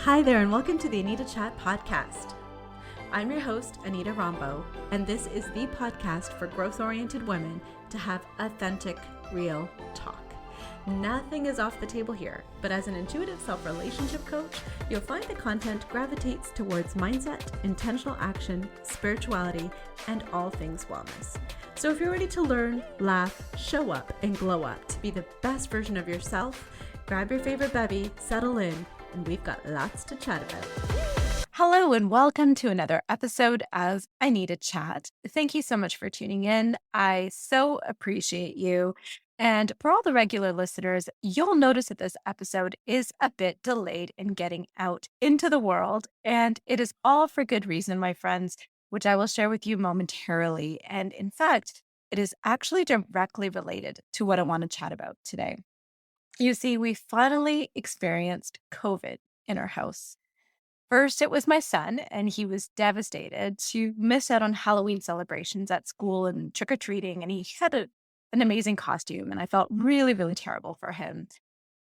Hi there, and welcome to the Anita Chat podcast. I'm your host, Anita Rombo, and this is the podcast for growth-oriented women to have authentic, real talk. Nothing is off the table here, but as an intuitive self-relationship coach, you'll find the content gravitates towards mindset, intentional action, spirituality, and all things wellness. So if you're ready to learn, laugh, show up, and glow up to be the best version of yourself, grab your favorite bevy, settle in, and we've got lots to chat about. Hello and welcome to another episode of I Need a Chat. Thank you so much for tuning in. I so appreciate you. And for all the regular listeners, you'll notice that this episode is a bit delayed in getting out into the world. And it is all for good reason, my friends, which I will share with you momentarily. And in fact, it is actually directly related to what I want to chat about today. You see, we finally experienced COVID in our house. First, it was my son, and he was devastated to miss out on Halloween celebrations at school and trick-or-treating, and he had an amazing costume, and I felt really, really terrible for him.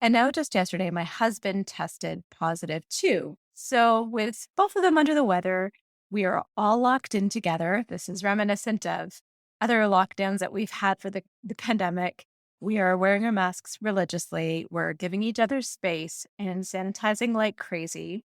And now just yesterday, my husband tested positive too. So with both of them under the weather, we are all locked in together. This is reminiscent of other lockdowns that we've had for the pandemic. We are wearing our masks religiously. We're giving each other space and sanitizing like crazy.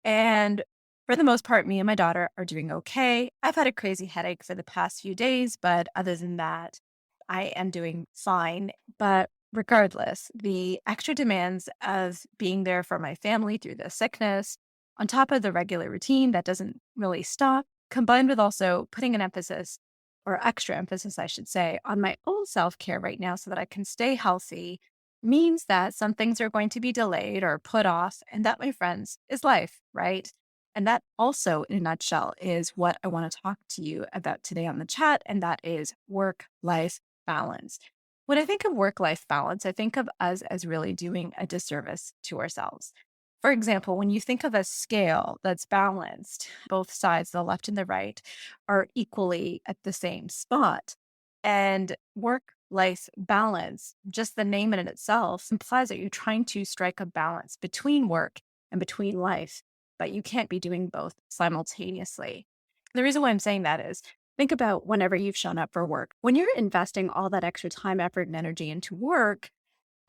And for the most part, me and my daughter are doing okay. I've had a crazy headache for the past few days, but other than that, I am doing fine. But regardless, the extra demands of being there for my family through the sickness, on top of the regular routine that doesn't really stop, combined with also putting an emphasis or extra emphasis, I should say, on my own self-care right now so that I can stay healthy means that some things are going to be delayed or put off. And that, my friends, is life, right? And that also, in a nutshell, is what I want to talk to you about today on the chat. And that is work-life balance. When I think of work-life balance, I think of us as really doing a disservice to ourselves. For example, when you think of a scale that's balanced, both sides, the left and the right, are equally at the same spot. And work-life balance, just the name in itself, implies that you're trying to strike a balance between work and between life, but you can't be doing both simultaneously. The reason why I'm saying that is think about whenever you've shown up for work. When you're investing all that extra time, effort, and energy into work,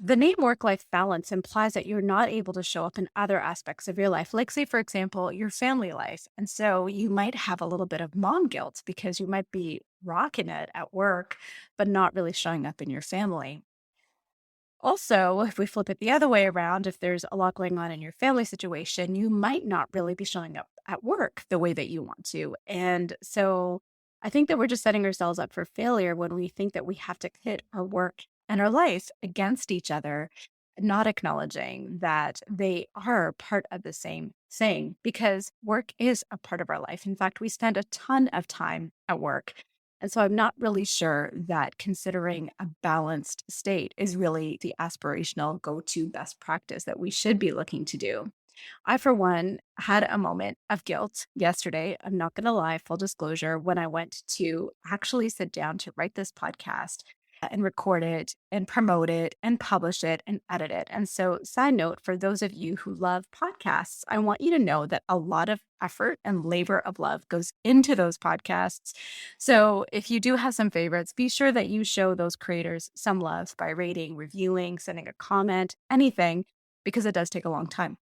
the name work-life balance implies that you're not able to show up in other aspects of your life, like, say, for example, your family life. And so you might have a little bit of mom guilt because you might be rocking it at work, but not really showing up in your family. Also, if we flip it the other way around, if there's a lot going on in your family situation, you might not really be showing up at work the way that you want to. And so I think that we're just setting ourselves up for failure when we think that we have to pit our work and our life against each other, not acknowledging that they are part of the same thing because work is a part of our life. In fact, we spend a ton of time at work. And so I'm not really sure that considering a balanced state is really the aspirational go-to best practice that we should be looking to do. I, for one, had a moment of guilt yesterday. I'm not going to lie, full disclosure, when I went to actually sit down to write this podcast and record it and promote it and publish it and edit it. And so, side note, for those of you who love podcasts, I want you to know that a lot of effort and labor of love goes into those podcasts. So if you do have some favorites, be sure that you show those creators some love by rating, reviewing, sending a comment, anything, because it does take a long time.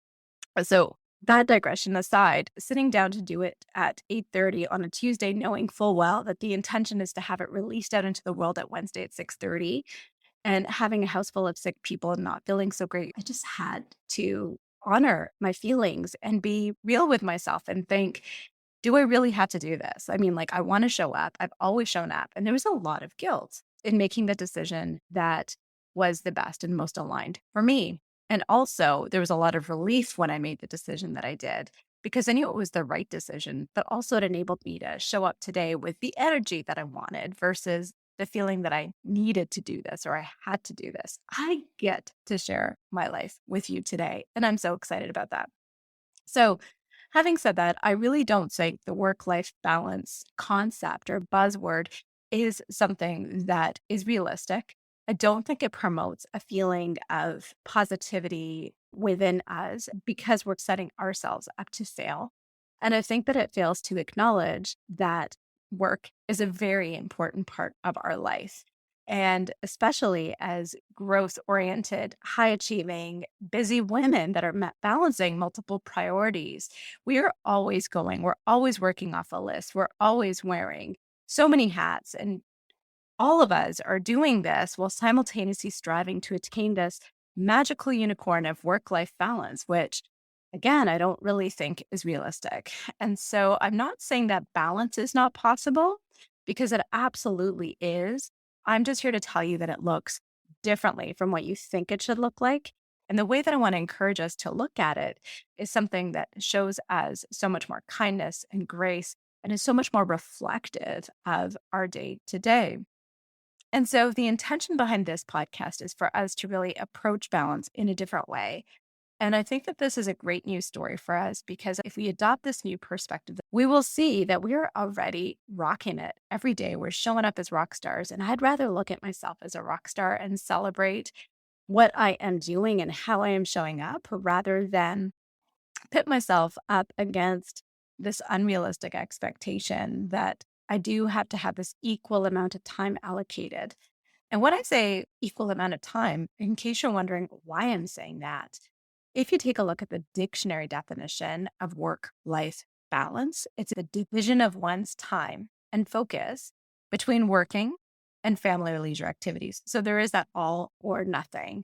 So that digression aside, sitting down to do it at 8:30 on a Tuesday, knowing full well that the intention is to have it released out into the world at Wednesday at 6:30, and having a house full of sick people and not feeling so great, I just had to honor my feelings and be real with myself and think, do I really have to do this? I mean, like, I want to show up. I've always shown up. And there was a lot of guilt in making the decision that was the best and most aligned for me. And also, there was a lot of relief when I made the decision that I did because I knew it was the right decision, but also it enabled me to show up today with the energy that I wanted versus the feeling that I needed to do this or I had to do this. I get to share my life with you today, and I'm so excited about that. So, having said that, I really don't think the work-life balance concept or buzzword is something that is realistic. I don't think it promotes a feeling of positivity within us because we're setting ourselves up to fail. And I think that it fails to acknowledge that work is a very important part of our life. And especially as growth oriented, high achieving, busy women that are balancing multiple priorities, we are always going, we're always working off a list, we're always wearing so many hats. And all of us are doing this while simultaneously striving to attain this magical unicorn of work life balance, which again, I don't really think is realistic. And so I'm not saying that balance is not possible because it absolutely is. I'm just here to tell you that it looks differently from what you think it should look like. And the way that I want to encourage us to look at it is something that shows us so much more kindness and grace and is so much more reflective of our day to day. And so the intention behind this podcast is for us to really approach balance in a different way. And I think that this is a great news story for us because if we adopt this new perspective, we will see that we are already rocking it every day. We're showing up as rock stars. And I'd rather look at myself as a rock star and celebrate what I am doing and how I am showing up rather than pit myself up against this unrealistic expectation that I do have to have this equal amount of time allocated. And when I say equal amount of time, in case you're wondering why I'm saying that, if you take a look at the dictionary definition of work life balance, it's the division of one's time and focus between working and family or leisure activities. So there is that all or nothing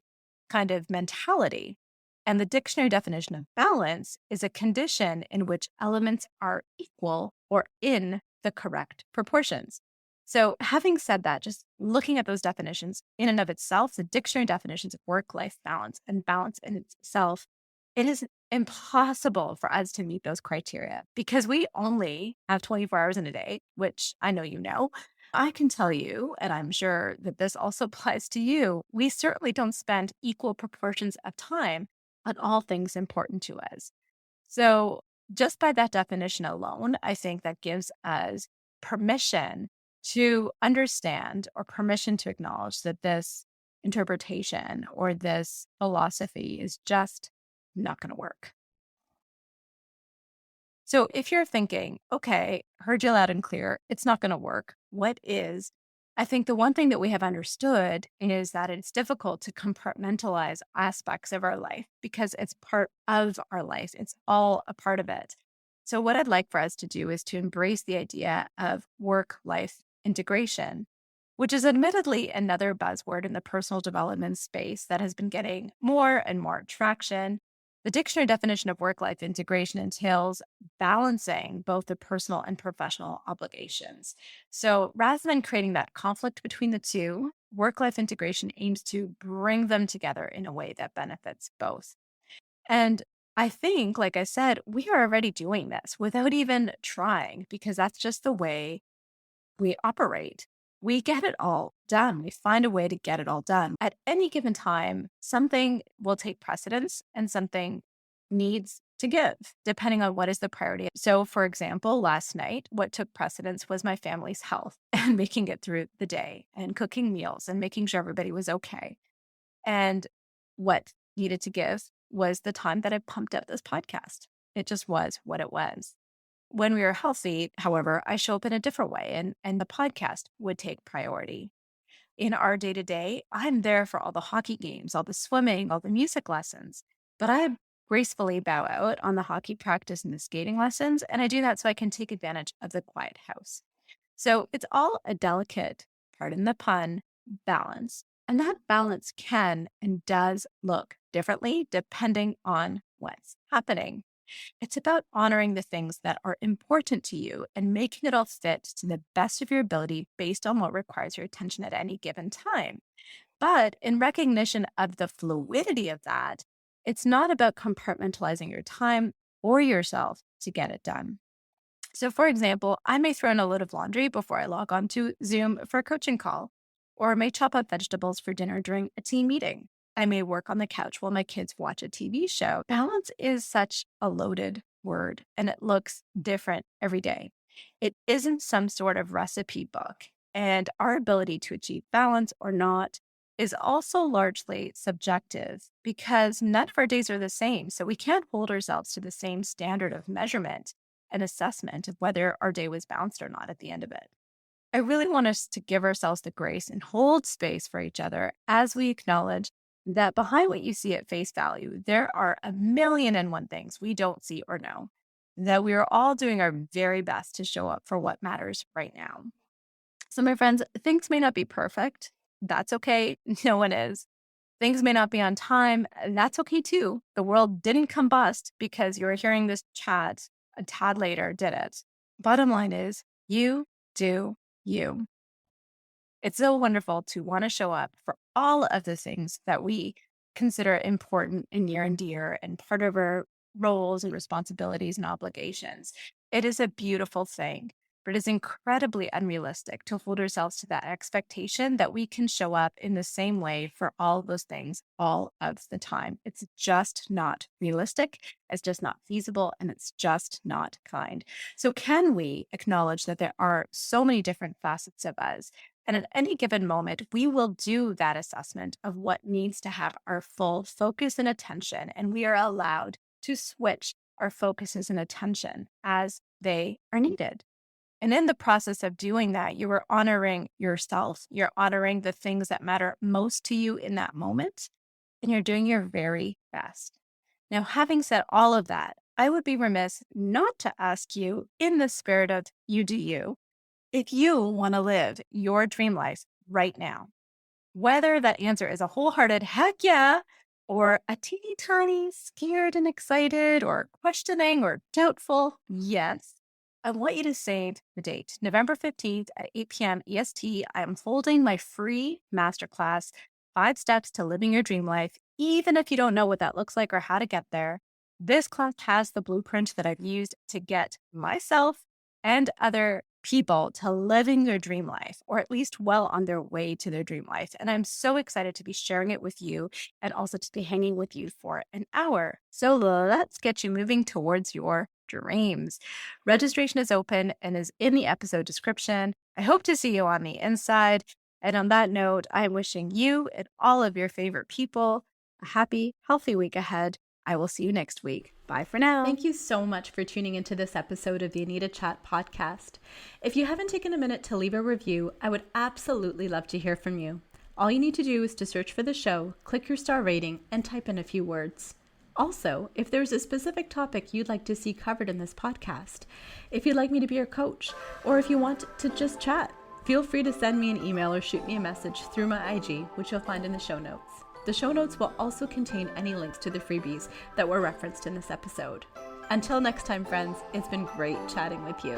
kind of mentality. And the dictionary definition of balance is a condition in which elements are equal or in the correct proportions. So having said that, just looking at those definitions in and of itself, the dictionary definitions of work-life balance and balance in itself, it is impossible for us to meet those criteria because we only have 24 hours in a day, which I know you know. I can tell you, and I'm sure that this also applies to you, we certainly don't spend equal proportions of time on all things important to us. So just by that definition alone, I think that gives us permission to understand or permission to acknowledge that this interpretation or this philosophy is just not going to work. So if you're thinking, okay, heard you loud and clear, it's not going to work. What is? I think the one thing that we have understood is that it's difficult to compartmentalize aspects of our life because it's part of our life. It's all a part of it. So what I'd like for us to do is to embrace the idea of work-life integration, which is admittedly another buzzword in the personal development space that has been getting more and more traction. The dictionary definition of work-life integration entails balancing both the personal and professional obligations. So rather than creating that conflict between the two, work-life integration aims to bring them together in a way that benefits both. And I think, like I said, we are already doing this without even trying because that's just the way we operate. We get it all done. We find a way to get it all done. At any given time, something will take precedence and something needs to give, depending on what is the priority. So, for example, last night, what took precedence was my family's health and making it through the day and cooking meals and making sure everybody was okay. And what needed to give was the time that I pumped out this podcast. It just was what it was. When we were healthy, however, I show up in a different way and the podcast would take priority. In our day to day, I'm there for all the hockey games, all the swimming, all the music lessons, but I gracefully bow out on the hockey practice and the skating lessons. And I do that so I can take advantage of the quiet house. So it's all a delicate, pardon the pun, balance. And that balance can and does look differently depending on what's happening. It's about honoring the things that are important to you and making it all fit to the best of your ability based on what requires your attention at any given time. But in recognition of the fluidity of that, it's not about compartmentalizing your time or yourself to get it done. So, for example, I may throw in a load of laundry before I log on to Zoom for a coaching call, or may chop up vegetables for dinner during a team meeting. I may work on the couch while my kids watch a TV show. Balance is such a loaded word, and it looks different every day. It isn't some sort of recipe book, and our ability to achieve balance or not is also largely subjective because none of our days are the same. So we can't hold ourselves to the same standard of measurement and assessment of whether our day was balanced or not at the end of it. I really want us to give ourselves the grace and hold space for each other as we acknowledge that behind what you see at face value, there are a million and one things we don't see or know, that we are all doing our very best to show up for what matters right now. So, my friends, things may not be perfect. That's okay. No one is. Things may not be on time. That's okay too. The world didn't combust because you were hearing this chat a tad later, did it? Bottom line is, you do you. It's so wonderful to want to show up for all of the things that we consider important and near and dear and part of our roles and responsibilities and obligations. It is a beautiful thing, but it is incredibly unrealistic to hold ourselves to that expectation that we can show up in the same way for all of those things all of the time. It's just not realistic. It's just not feasible, and it's just not kind. So, can we acknowledge that there are so many different facets of us? And at any given moment, we will do that assessment of what needs to have our full focus and attention. And we are allowed to switch our focuses and attention as they are needed. And in the process of doing that, you are honoring yourself. You're honoring the things that matter most to you in that moment. And you're doing your very best. Now, having said all of that, I would be remiss not to ask you, in the spirit of you do you, if you want to live your dream life right now, whether that answer is a wholehearted heck yeah, or a teeny tiny scared and excited, or questioning or doubtful yes, I want you to save the date. November 15th at 8 p.m. EST, I am holding my free masterclass, 5 Steps to Living Your Dream Life. Even if you don't know what that looks like or how to get there, this class has the blueprint that I've used to get myself and other people to living their dream life, or at least well on their way to their dream life. And I'm so excited to be sharing it with you and also to be hanging with you for an hour. So let's get you moving towards your dreams. Registration is open and is in the episode description. I hope to see you on the inside. And on that note, I'm wishing you and all of your favorite people a happy, healthy week ahead. I will see you next week. Bye for now. Thank you so much for tuning into this episode of the Anita Chat podcast. If you haven't taken a minute to leave a review, I would absolutely love to hear from you. All you need to do is to search for the show, click your star rating, and type in a few words. Also, if there's a specific topic you'd like to see covered in this podcast, if you'd like me to be your coach, or if you want to just chat, feel free to send me an email or shoot me a message through my IG, which you'll find in the show notes. The show notes will also contain any links to the freebies that were referenced in this episode. Until next time, friends, it's been great chatting with you.